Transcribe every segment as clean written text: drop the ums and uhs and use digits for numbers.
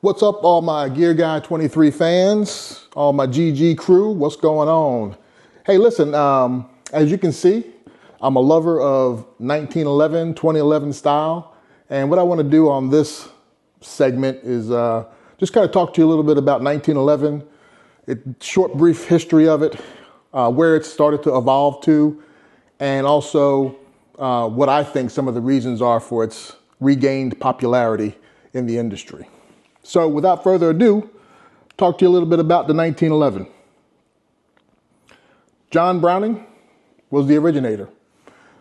What's up, all my Gear Guy 23 fans, all my GG crew, what's going on? Hey, listen, as you can see, I'm a lover of 1911, 2011 style. And what I want to do on this segment is just kind of talk to you a little bit about 1911, short, brief history of it, where it started to evolve to, and also what I think some of the reasons are for its regained popularity in the industry. So without further ado, talk to you a little bit about the 1911. John Browning was the originator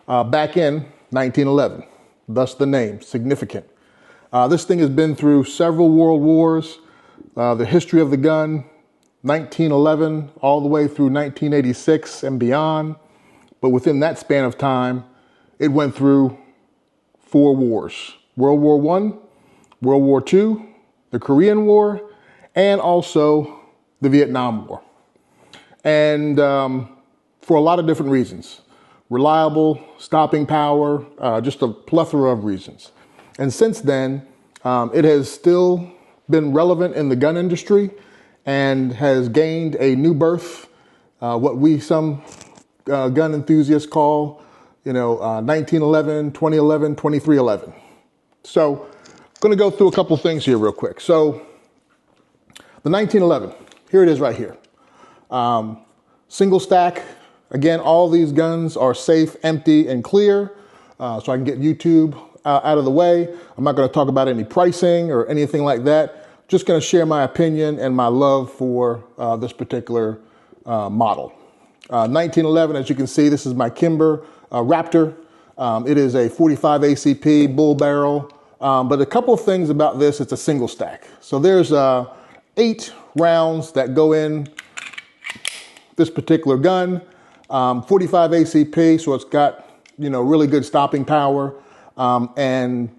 back in 1911, thus the name, significant. This thing has been through several world wars, the history of the gun, 1911 all the way through 1986 and beyond. But within that span of time, it went through 4 wars: World War I, World War II, the Korean War, and also the Vietnam War. And for a lot of different reasons. Reliable, stopping power, just a plethora of reasons. And since then, it has still been relevant in the gun industry and has gained a new birth, what some gun enthusiasts call, 1911, 2011, 2311. So, I'm going to go through a couple things here real quick. So, the 1911, here it is right here. Single stack. Again, all these guns are safe, empty, and clear, so I can get YouTube out of the way. I'm not going to talk about any pricing or anything like that. Just going to share my opinion and my love for this particular model. 1911, as you can see, this is my Kimber Raptor. It is a 45 ACP bull barrel. But a couple of things about this, it's a single stack. So there's 8 rounds that go in this particular gun, 45 ACP, so it's got, really good stopping power. And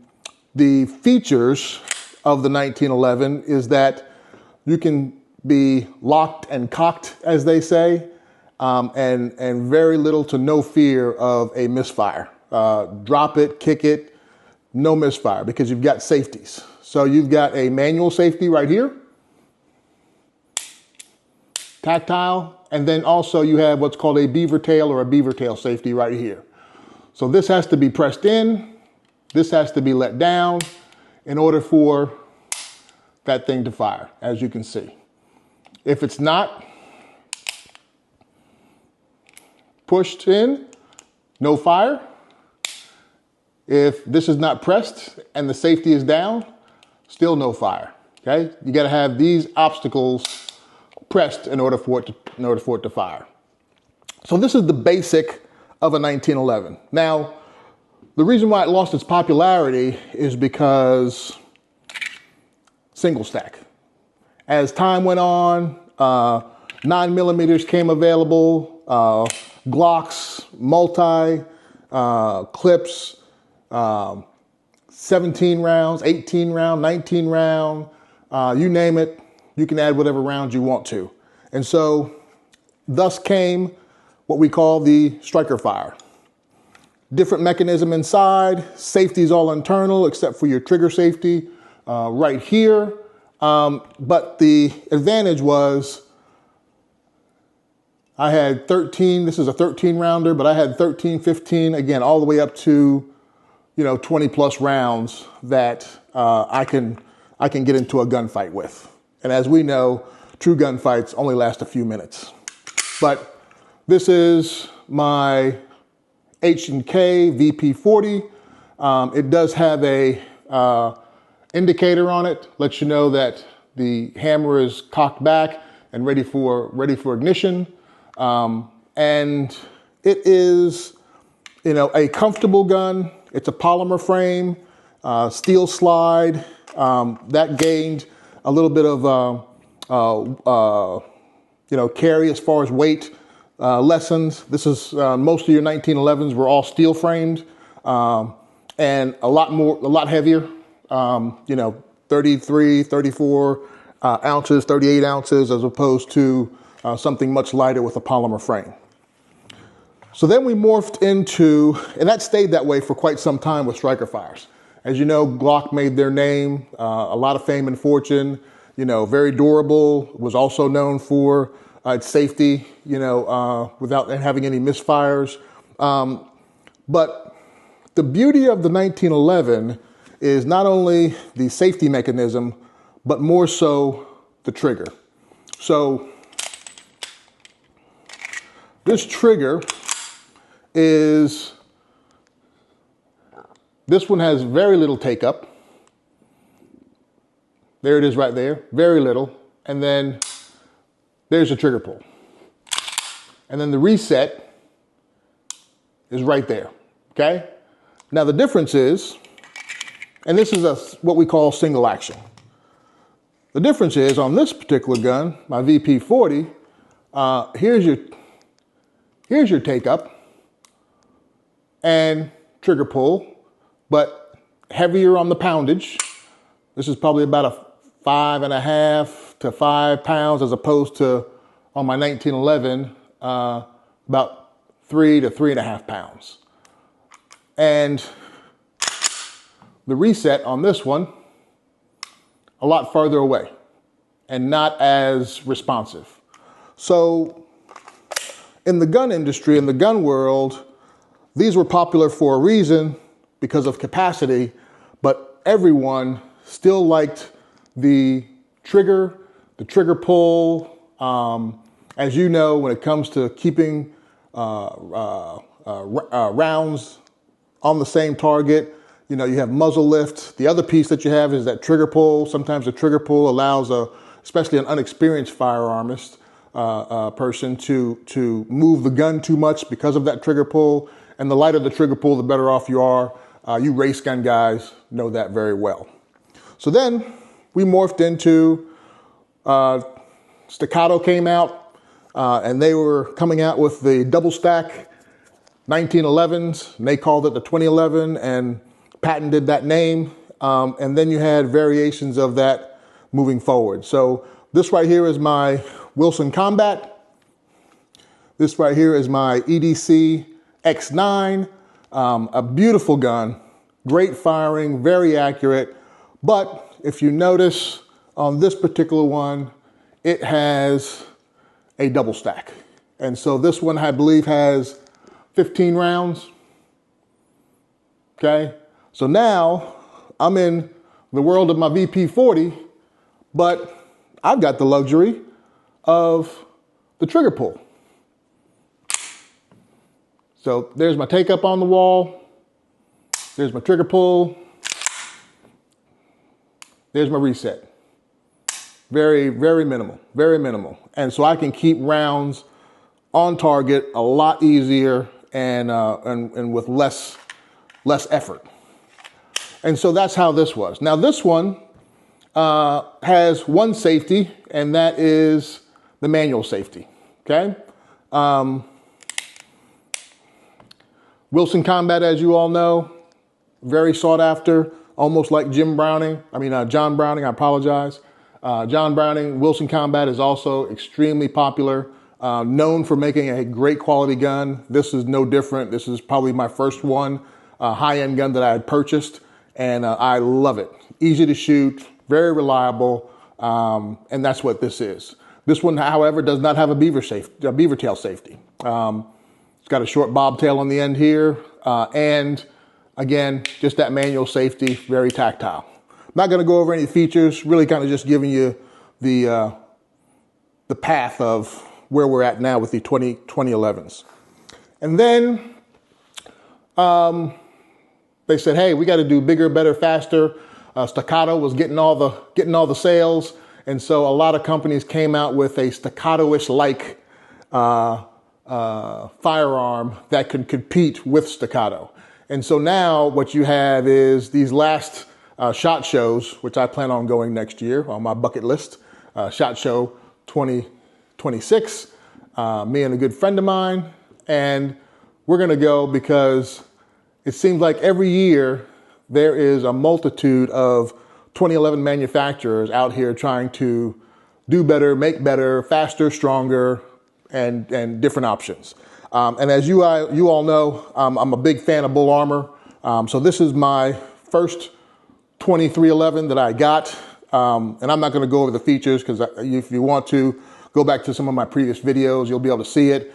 the features of the 1911 is that you can be locked and cocked, as they say, and very little to no fear of a misfire. Drop it, kick it, no misfire, because you've got safeties. So you've got a manual safety right here, tactile, and then also you have what's called a beaver tail or a beaver tail safety right here. So this has to be pressed in, this has to be let down in order for that thing to fire, as you can see. If it's not pushed in, no fire. If this is not pressed and the safety is down, still no fire. Okay, you got to have these obstacles pressed in order for it to fire. So this is the basic of a 1911. Now, the reason why it lost its popularity is because single stack. As time went on, 9mm came available, Glocks, multi, clips, 17 rounds, 18 round, 19 round, you name it, you can add whatever rounds you want to. And so thus came what we call the striker fire. Different mechanism inside, safety's all internal except for your trigger safety right here. But the advantage was I had 13, this is a 13 rounder, but I had 13, 15, again, all the way up to 20 plus rounds that I can get into a gunfight with. And as we know, true gunfights only last a few minutes. But this is my H&K VP40. It does have a indicator on it, lets you know that the hammer is cocked back and ready for ignition. And it is, a comfortable gun. It's a polymer frame, steel slide, that gained a little bit of, carry as far as weight lessons. This is, most of your 1911s were all steel framed, and a lot heavier, 33, 34 ounces, 38 ounces, as opposed to something much lighter with a polymer frame. So then we morphed into, and that stayed that way for quite some time with striker fires. As you know, Glock made their name, a lot of fame and fortune, you know, very durable, was also known for its safety, you know, without having any misfires. But the beauty of the 1911 is not only the safety mechanism, but more so the trigger. So this trigger this one has very little take up. There it is right there, very little. And then there's the trigger pull. And then the reset is right there, okay? Now the difference is, and this is what we call single action. The difference is on this particular gun, my VP40, here's your take up and trigger pull, but heavier on the poundage. This is probably about a 5.5 to 5 pounds, as opposed to on my 1911, about 3 to 3.5 pounds. And the reset on this one, a lot farther away and not as responsive. So in the gun industry, in the gun world, these were popular for a reason, because of capacity, but everyone still liked the trigger pull. As you know, when it comes to keeping rounds on the same target, you know, you have muzzle lift. The other piece that you have is that trigger pull. Sometimes the trigger pull allows especially an unexperienced firearmist person to move the gun too much because of that trigger pull. And the lighter the trigger pull, the better off you are. You race gun guys know that very well. So then we morphed into Staccato came out, and they were coming out with the double stack 1911s, and they called it the 2011 and patented that name. And then you had variations of that moving forward. So this right here is my Wilson Combat. This right here is my EDC X9, a beautiful gun, great firing, very accurate. But if you notice on this particular one, it has a double stack. And so this one, I believe, has 15 rounds. Okay. So now I'm in the world of my VP40, but I've got the luxury of the trigger pull. So there's my take up on the wall. There's my trigger pull. There's my reset. Very, very minimal, very minimal. And so I can keep rounds on target a lot easier and with less effort. And so that's how this was. Now this one has one safety, and that is the manual safety, okay? Wilson Combat, as you all know, very sought after, almost like John Browning, I apologize. John Browning, Wilson Combat is also extremely popular, known for making a great quality gun. This is no different. This is probably my first one, high-end gun that I had purchased, and I love it. Easy to shoot, very reliable, and that's what this is. This one, however, does not have a beaver tail safety. It's got a short bobtail on the end here, and again, just that manual safety, very tactile. I'm not going to go over any features, really kind of just giving you the path of where we're at now with the 2011s. And then they said, hey, we got to do bigger, better, faster. Staccato was getting all the sales, and so a lot of companies came out with a Staccato-ish like firearm that could compete with Staccato. And so now what you have is these last SHOT Shows, which I plan on going next year on my bucket list. SHOT Show 2026, me and a good friend of mine, and we're gonna go because it seems like every year there is a multitude of 2011 manufacturers out here trying to do better, make better, faster, stronger, and different options. And as you all know, I'm a big fan of Bull Armor. So this is my first 2311 that I got. And I'm not going to go over the features because if you want to go back to some of my previous videos, you'll be able to see it.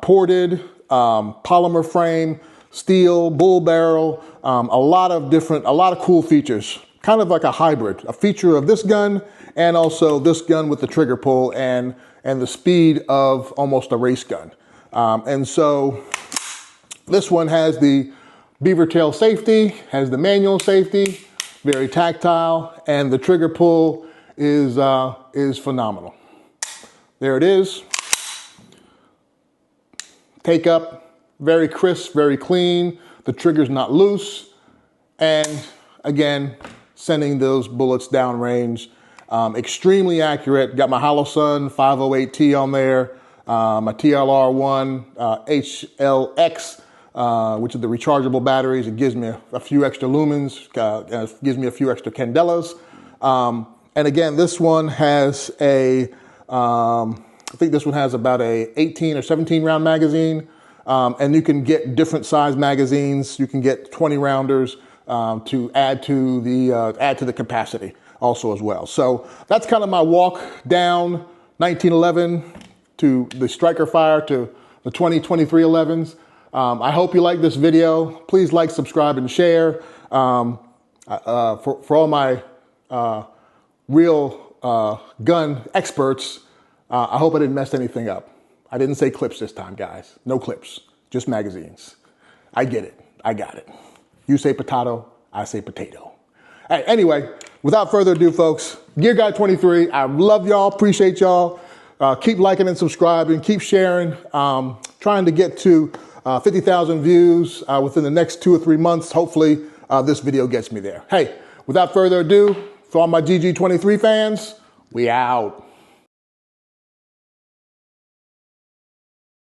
Ported, polymer frame, steel, bull barrel, a lot of cool features. Kind of like a hybrid, a feature of this gun and also this gun with the trigger pull and the speed of almost a race gun. And so this one has the beaver tail safety, has the manual safety, very tactile, and the trigger pull is phenomenal. There it is. Take up, very crisp, very clean. The trigger's not loose. And again, sending those bullets downrange. Extremely accurate. Got my Holosun 508T on there. My TLR1 HLX, which is the rechargeable batteries. It gives me a few extra lumens, gives me a few extra candelas. And again, this one has I think this one has about a 18 or 17 round magazine. And you can get different size magazines. You can get 20 rounders to add to the capacity also as well. So that's kind of my walk down 1911 to the Striker Fire to the 2311s. I hope you like this video. Please like, subscribe, and share. For all my real gun experts, I hope I didn't mess anything up. I didn't say clips this time, guys. No clips, just magazines. I get it. I got it. You say potato, I say potato. Hey, anyway, without further ado, folks, Gear Guy 23, I love y'all, appreciate y'all. Keep liking and subscribing, keep sharing. Trying to get to 50,000 views within the next 2 or 3 months. Hopefully, this video gets me there. Hey, without further ado, for all my GG23 fans, we out.